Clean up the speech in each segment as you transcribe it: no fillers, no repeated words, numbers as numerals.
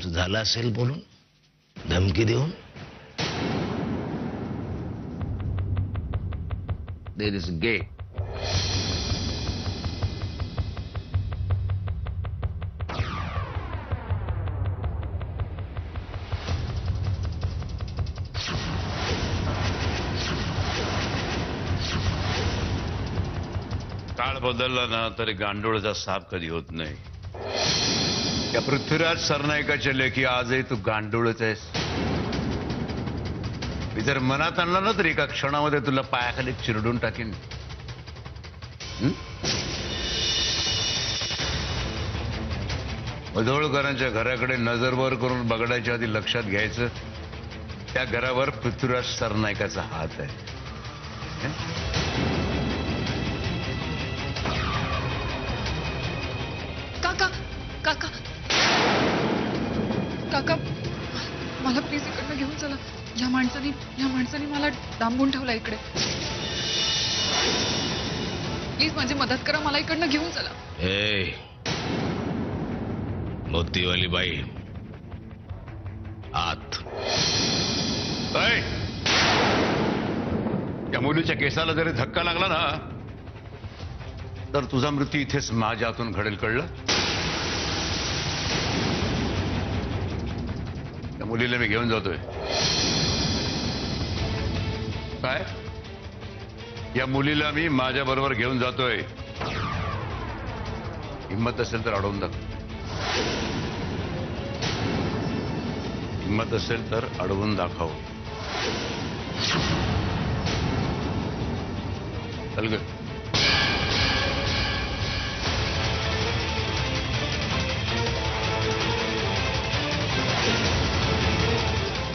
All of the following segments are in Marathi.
कन्फ्युज झाला असेल बोलून, धमकी देऊन. There is gate. काळ बदलला ना तरी गांडोळचा साप कधी होत नाही. या पृथ्वीराज सरनाईकाच्या लेखी आजही तू गांडोळच आहेस. मी जर मनात आणलं ना तर एका क्षणामध्ये तुला पायाखाली चिरडून टाकीन. मधोळकरांच्या घराकडे नजरवर करून बघडायच्या आधी लक्षात घ्यायचं, त्या घरावर पृथ्वीराज सरनाईकाचा हात आहे. काका काका काका, मला प्लीज इकडनं घेऊन चला. या माणसाने मला डांबून ठेवला इकडे. प्लीज माझी मदत करा, मला इकडनं घेऊन चला. ए मोतीवाली बाई, आत. या मुलीच्या केसाला जरी धक्का लागला ना तर तुझा मृत्यू इथेच माझ्या हातून घडेल, कळलं? त्या मुलीला मी घेऊन जातोय. काय? या मुलीला मी माझ्या बरोबर घेऊन जातोय. हिम्मत असेल तर अडवून दाखव. हिम्मत असेल तर अडवून दाखव. चल ग.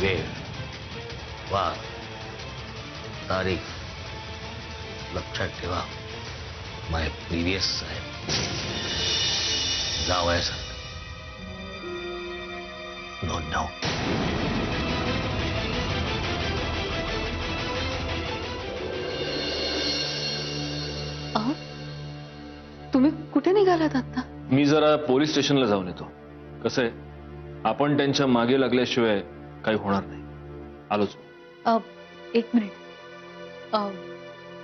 वेळ, वार, तारीख लक्षात ठेवा. माय प्रिव्हियस साहेब जावयासारखं. Note down. अहो, तुम्ही कुठे निघालात आता? मी जरा पोलीस स्टेशनला जाऊन येतो. कसं आहे, आपण त्यांच्या मागे लागल्याशिवाय काही होणार नाही. आलोच. एक मिनिट.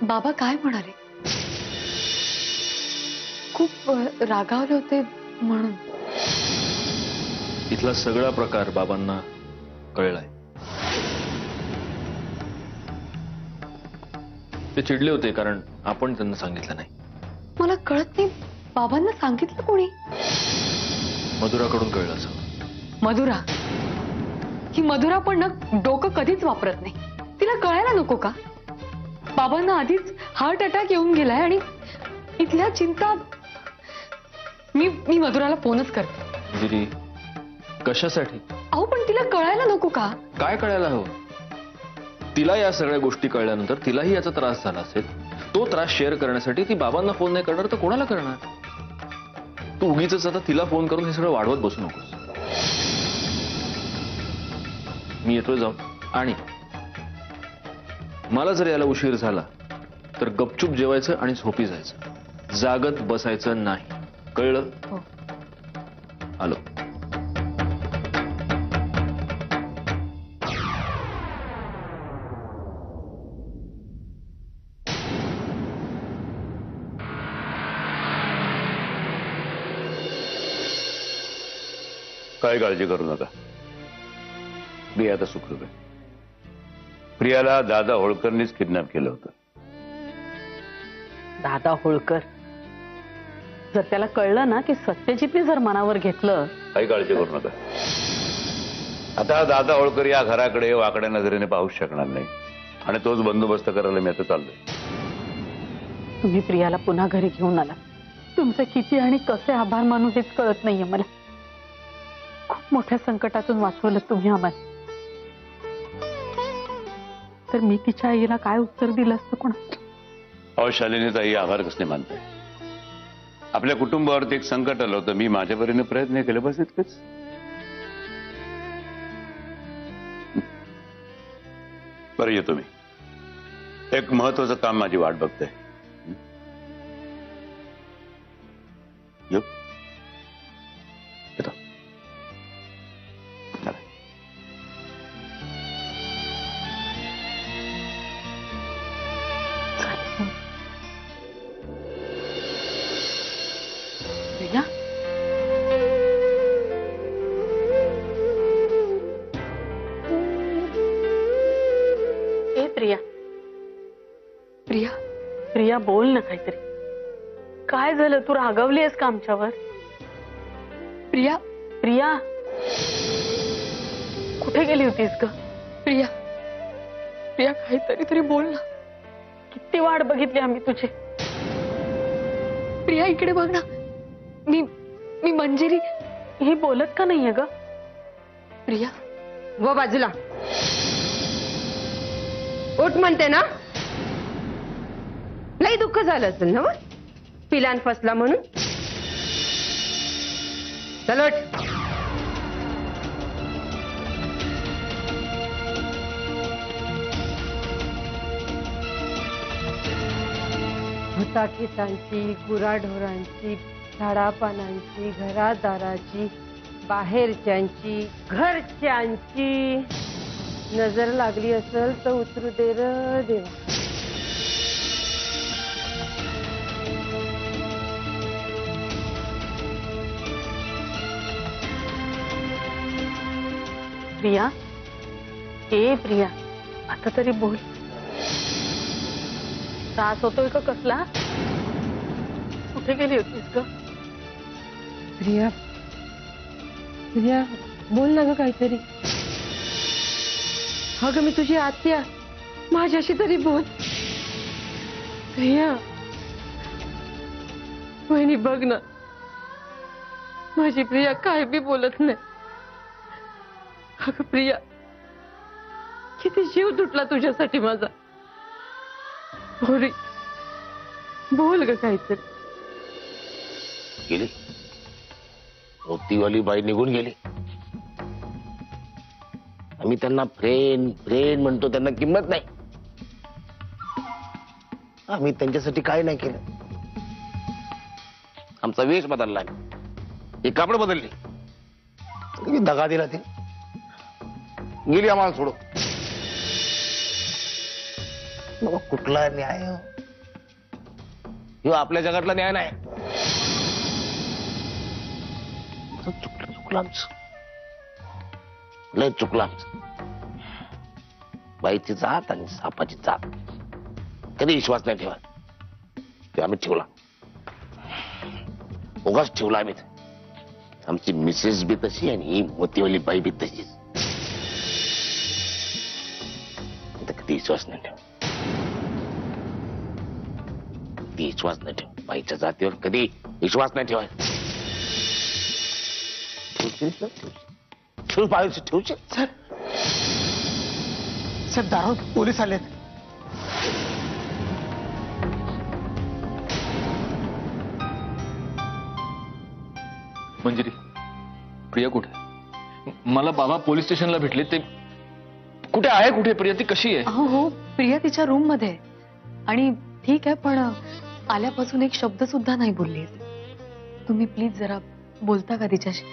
बाबा काय म्हणाले? खूप रागावले होते म्हणून. इथला सगळा प्रकार बाबांना कळलाय. ते चिडले होते कारण आपण त्यांना सांगितलं नाही. मला कळत नाही, बाबांना सांगितलं कोणी? मधुराकडून कळलं असं. मधुरा? ही मधुरा पण ना डोकं कधीच वापरत नाही. तिला कळायला नको का? बाबांना आधीच हार्ट अटॅक येऊन गेलाय आणि इथल्या चिंता. मी मधुराला फोनच करते. दीदी, कशासाठी? अहो पण तिला कळायला नको का? काय कळायला हवं? तिला या सगळ्या गोष्टी कळल्यानंतर तिलाही याचा त्रास झाला असेल. तो त्रास शेअर करण्यासाठी ती बाबांना फोन नाही करणार तर कोणाला करणार? तू उगीच आता तिला फोन करून हे सगळं वाढवत बसू नकोस. मी येतोय जाऊन. आणि मला जर याला उशीर झाला तर गपचूप जेवायचं आणि झोपी जायचं. जागत बसायचं नाही, कळलं? हो. आलो. काय काळजी करू नका, मी आता सुखरूप आहे. प्रियाला दादा होळकरनीच किडनॅप केलं होतं. दादा होळकर? जर त्याला कळलं ना की सत्यजितने जर मनावर घेतलं. काही काळजी करू नका. आता दादा होळकर या घराकडे वाकड्या नजरेने पाहूच शकणार नाही आणि तोच बंदोबस्त करायला मी आता चाललोय. तुम्ही प्रियाला पुन्हा घरी घेऊन आला. तुमचे किती आणि कसे आभार मानू हेच कळत नाहीये मला. खूप मोठ्या संकटातून वाचवलं तुम्ही आम्हाला. तर मी तिच्या आईला काय उत्तर दिलं असतं कोणा? अहो शालिनी ताई, आभार कसले मानताय? आपल्या कुटुंबावरती एक संकट आलं होतं, मी माझ्या परीने प्रयत्न केले, बस इतकंच. बरं येतो मी. एक महत्वाचं काम माझी वाट बघतंय. येऊ? येतो. प्रिया बोल ना काहीतरी. काय झालं, तू रागवली आहेस का आमच्यावर? प्रिया प्रिया कुठे गेली होतीस ग? प्रिया प्रिया काहीतरी तरी बोल ना. किती वाट बघितली आम्ही तुझी. प्रिया इकडे बघ ना. मी मी मंजिरी. ही बोलत का नाहीये ग? प्रिया व बाजूला उठ म्हणते ना. लई दुःख झालं असेल ना मग? पिलान फसला म्हणून. चल उठ. भुताखेसांची, गुराढोरांची, झाडापानांची, घरादाराची, बाहेरच्यांची, घरच्यांची नजर लागली असेल तर उतरू दे र देवा. प्रिया, ए प्रिया, आता तरी बोल. त्रास होतोय का कसला? कुठे गेली होतीस ग? प्रिया प्रिया बोल ना ग काहीतरी. अगं मी तुझी आत्या, माझ्याशी तरी बोल. प्रिया वहिनी बघ ना, माझी प्रिया काय बी बोलत नाही. अगं प्रिया, किती जीव तुटला तुझ्यासाठी माझा. बोल ग काहीतरी. गेली मोतीवाली बाई निघून गेली. आम्ही त्यांना फ्रेंड फ्रेंड म्हणतो, त्यांना किंमत नाही. आम्ही त्यांच्यासाठी काय नाही केलं. आमचा वेश बदलला, हे कापड बदलली, किती दगा दिला ते. गेली आम्हाला सोडून. बाबा कुठला न्याय हो? ह्यो आपल्या जगातला न्याय नाही. चुकलं आमचं, लय चुकलं आमचं. बाईची जात आणि सापाची जात कधी विश्वास नाही ठेवा. ते आम्ही ठेवला, उगाच ठेवला आम्ही. आमची मिसेस बी तशी आणि ही मोतीवाली बाई बी तशीच. कधी विश्वास नाही ठेवा, कधी विश्वास नाही ठेवा. बाईच्या जातीवर कधी विश्वास नाही ठेवायचा. ठेवू पाहिजे, ठेवचे. सर दारोद पोलीस आलेत. मंजिरी, प्रिया कुठे? मला बाबा पोलीस स्टेशनला भेटले. ते कुठे आहे? कुठे प्रिया? ती कशी आहे? हो हो, प्रिया तिच्या रूम मध्ये आहे. आणि ठीक आहे, पण आल्यापासून एक शब्द सुद्धा नाही बोलली. तुम्ही प्लीज जरा बोलता का तिच्याशी?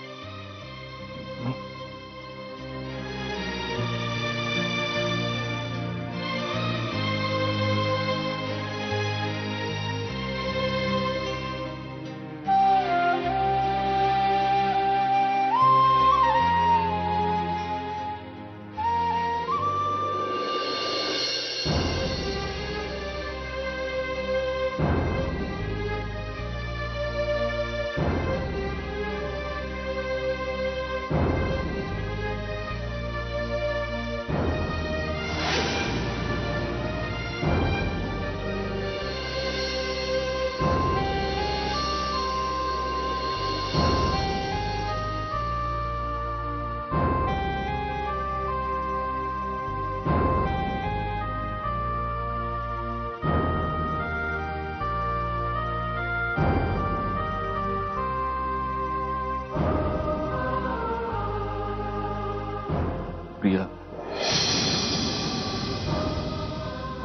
प्रिया,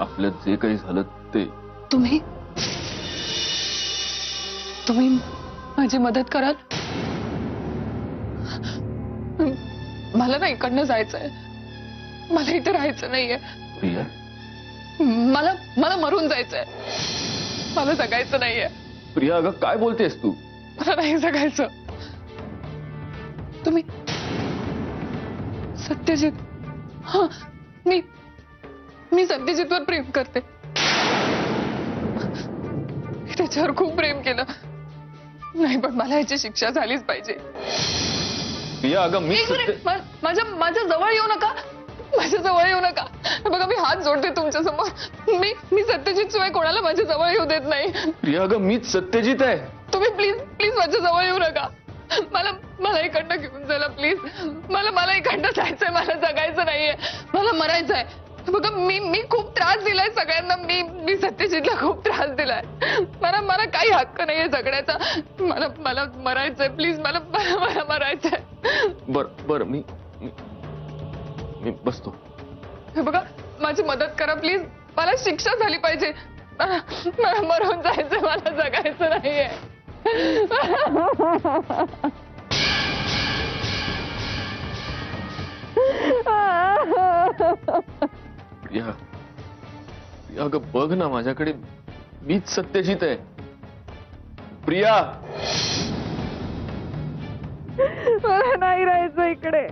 आपल्यात जे काही झालं ते. तुम्ही माझी मदत कराल? मला ना इकडनं जायचंय. मला इथे राहायचं नाहीये. प्रिया, मला मरून जायचंय. मला जगायचं नाहीये. प्रिया अगं काय बोलतेस तू? मला नाही जगायचं. तुम्ही सत्यजित. हा, मी सत्यजितवर प्रेम करते. माझ्यावर खूप प्रेम केलं. नाही पण मला याची शिक्षा झालीच पाहिजे. प्रिया अगं मी एक मिनिट, माझ्या जवळ येऊ नका. माझ्या जवळ येऊ नका. बघा मी हात जोडते तुमच्या समोर. मी सत्यजित शिवाय कोणाला माझ्या जवळ येऊ देत नाही. प्रिया अगं मीच सत्यजित आहे. तुम्ही प्लीज प्लीज माझ्या जवळ येऊ नका. मला इकडनं घेऊन जायला प्लीज. मला इकडनं जायचंय. मला जगायचं नाहीये. मला मरायचंय. बघा मी खूप त्रास दिलाय सगळ्यांना. मी सत्यजितला खूप त्रास दिलाय. मला काही हक्क नाहीये जगण्याचा. मला मरायचंय प्लीज. मला मरायचंय. बर मी बसतो. बघा माझी मदत करा प्लीज. मला शिक्षा झाली पाहिजे. मला मरून जायचंय. मला जगायचं नाहीये. प्रिया अगं बघ ना माझ्याकडे. मीच सत्यजित आहे. प्रिया मला नाही राहायचं इकडे.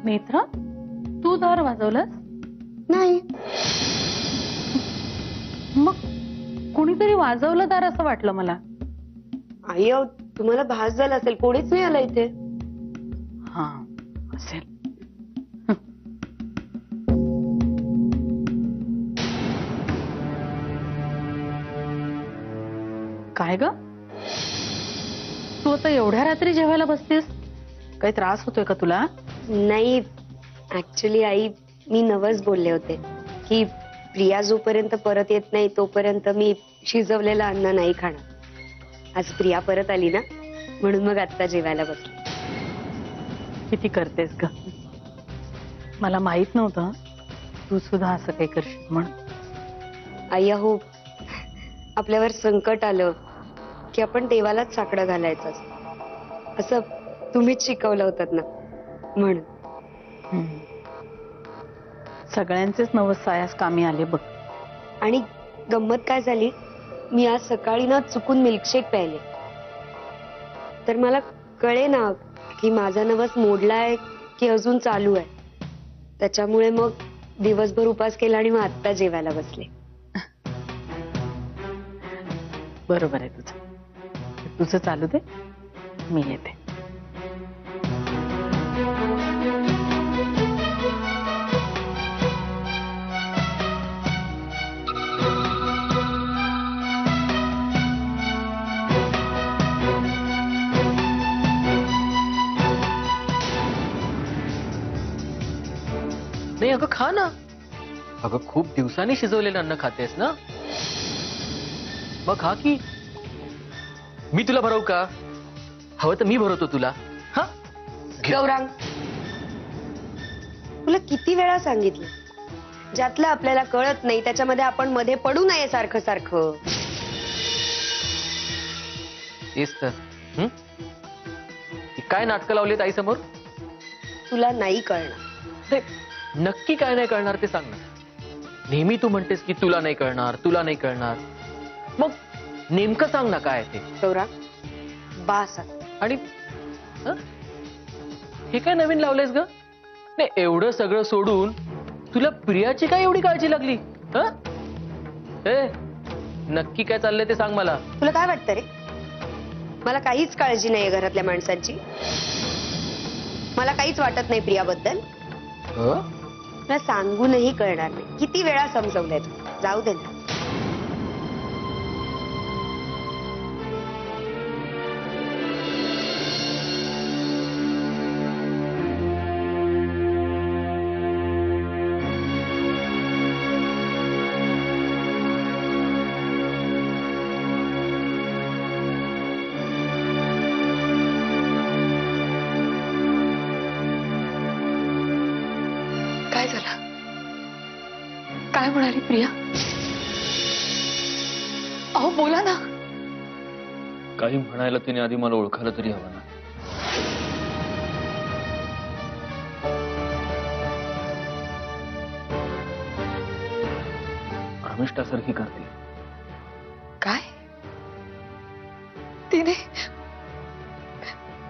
नेत्रा, तू दार वाजवलंस? नाही. मग कुणीतरी वाजवलं दार असं वाटलं मला. आई अहो, तुम्हाला भास झाला असेल. कोणीच नाही आला इथे. हा असेल. काय ग, तू आता एवढ्या रात्री जेवायला बसतेस? काही त्रास होतोय का तुला? नाही, ऍक्च्युली आई मी नवस बोलले होते की प्रिया जोपर्यंत परत येत नाही तोपर्यंत मी शिजवलेलं अन्न नाही खाणार. आज प्रिया परत आली ना, म्हणून मग आत्ता जेवायला बसले. किती करतेस ग. मला माहित नव्हतं तू सुद्धा असं काही करशील म्हणून. आई अहो, आपल्यावर संकट आलं की आपण देवालाच साकडं घालायचं असतं. असं तुम्हीच शिकवलं होतं ना, म्हणून. सगळ्यांचेच नवस सायास कामी आले बघ. आणि गंमत काय झाली, मी आज सकाळी ना चुकून मिल्कशेक प्यायले. तर मला कळे ना की माझा नवस मोडलाय की अजून चालू आहे. त्याच्यामुळे मग दिवसभर उपास केला आणि मग आत्ता जेवायला बसले. बरोबर आहे तुझं. तुझं चालू दे, मी येते. नाही अगं खा ना. अगं खूप दिवसांनी शिजवलेलं अन्न खातेस ना, मग खा की. मी तुला भरवू का? हवं तर मी भरवतो तुला. हा गौरांग, तुला किती वेळा सांगितलं, ज्यातलं आपल्याला कळत नाही त्याच्यामध्ये आपण मध्ये पडू नये सारखं सारखं. तेच तर. काय नाटकं लावलीत आई समोर? तुला नाही कळणार. नक्की काय नाही कळणार ते सांग ना. नेहमी तू म्हणतेस की तुला नाही कळणार, तुला नाही कळणार. मग नेमकं सांग ना काय ते. गौरांग, बास. आणि हे काय नवीन लावलेस ग? नाही एवढं सगळं सोडून तुला प्रियाची काय एवढी काळजी लागली? नक्की काय चाललंय ते सांग मला. तुला काय वाटतं रे, मला काहीच काळजी नाहीये घरातल्या माणसांची. मला काहीच वाटत नाही प्रियाबद्दल. मला सांगूनही कळणार नाही. किती वेळा समजवलंय तू. जाऊ दे ना. काय झालं? काय म्हणाली प्रिया? अहो बोला ना. काही म्हणायला तिने आधी मला ओळखायला तरी हवं ना. अमिष्टासारखी करते. काय? तिने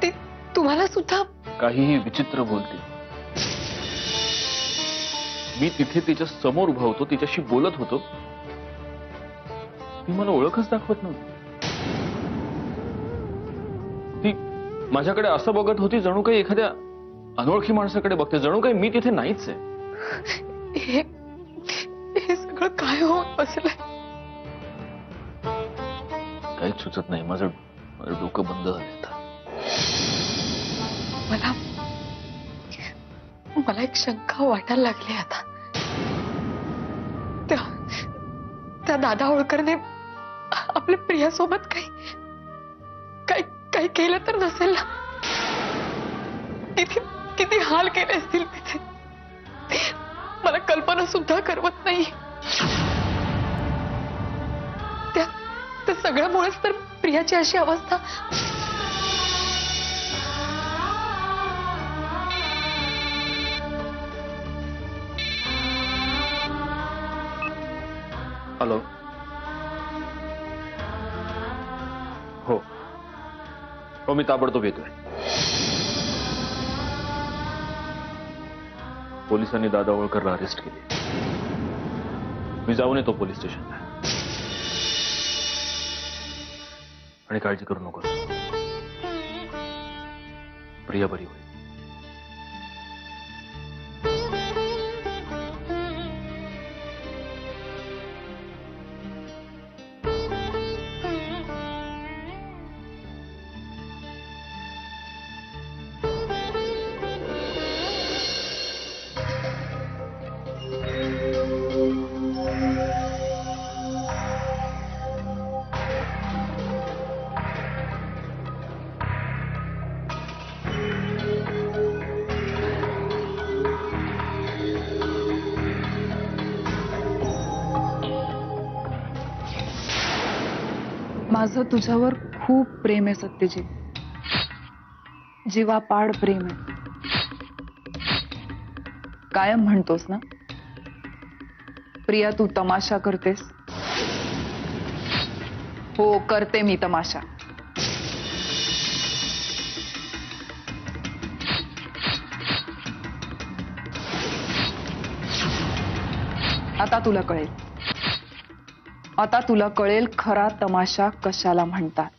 ती तुम्हाला सुद्धा? काहीही विचित्र बोलते. मी तिथे तिच्या समोर उभा होतो, तिच्याशी बोलत होतो, ती मला ओळखच दाखवत नव्हती. ती माझ्याकडे असं बघत होती जणू काही एखाद्या अनोळखी माणसाकडे बघते, जणू काही मी तिथे नाहीच आहे. हे सगळं काय होत बसलंय? काहीच सुचत नाही. माझं डोकं बंद झालंय आता. मला एक शंका वाटायला लागली आता. त्या दादा होळकरने आपल्या प्रियासोबत काही केलं तर नसेल ना? किती हाल केले असतील तिथे. मला कल्पना सुद्धा करवत नाही. त्या सगळ्यामुळेच तर प्रियाची अशी अवस्था. हॅलो. हो मी ताबडतोब येतोय. पोलिसांनी दादा होळकरला अरेस्ट केले. मी जाऊन येतो पोलीस स्टेशनला. आणि काळजी करू नको, प्रिया बरी होईल. माझं तुझ्यावर खूप प्रेम आहे सत्यजित. जीवापाड प्रेम आहे. कायम म्हणतोस ना, प्रिया तू तमाशा करतेस. हो करते मी तमाशा. आता तुला कळेल. आता तुला कळेल खरा तमाशा कशाला म्हणतात.